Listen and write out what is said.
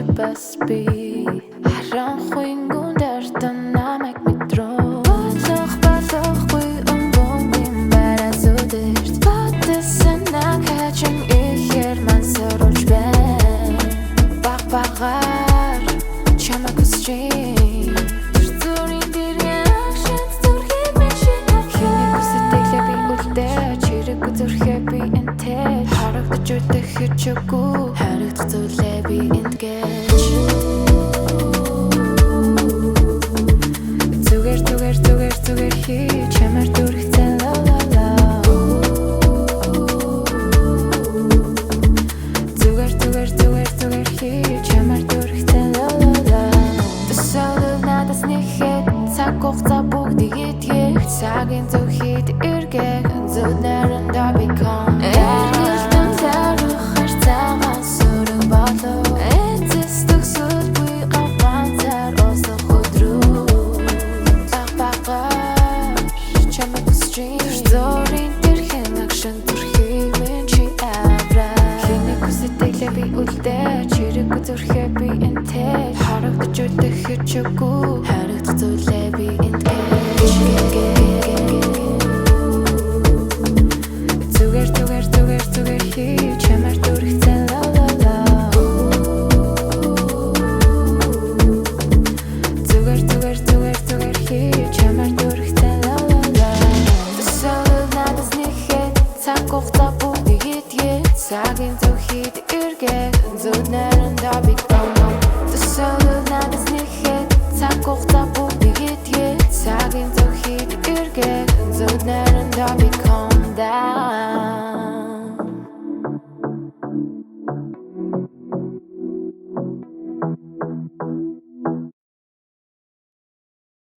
бас би харанхуй гүндэртэн намайг мэдрөө болохгүй өмгөөнгийн бараасуудэрт батсан нахачин ихээр мансруулж байна багаар чамайг хүсэж зүрийн дэрэн агшин зүрхийг минь шинэ хэнийг хүсэтэглээ би үлдээ чирэг зүрхээ би энтэй харагдаж үлдэх хичээгүй харагдах зүйлээ би энтгэж зүгээр хий чамаар дүрхцэн la la la зүгээр хий чамаар дүрхцэн la la la төсөөлөл надаас нэхэд цаг хугацаа бүгдийг идэх цагийн зөвхөд эргэх зөв нариндаа би кон би үлдээ чирэг зүрхээ би энтэй харагдаж үлдэх хичээгүй харагдах зүйлээ би энтгэж зүгээр хий чамаар дүрхцэн la la la зүгээр хий чамаар дүрхцэн la la la төсөөлөл надаас нэхэд цаг хугацаа бүгдийг идэх цагийн зөвхөд зөв нариндаа би кон төсөөлөл надаас нэхэд цаг хугацаа бүгдийг идэх цагийн зөвхөд эргэх зөв нариндаа би calm down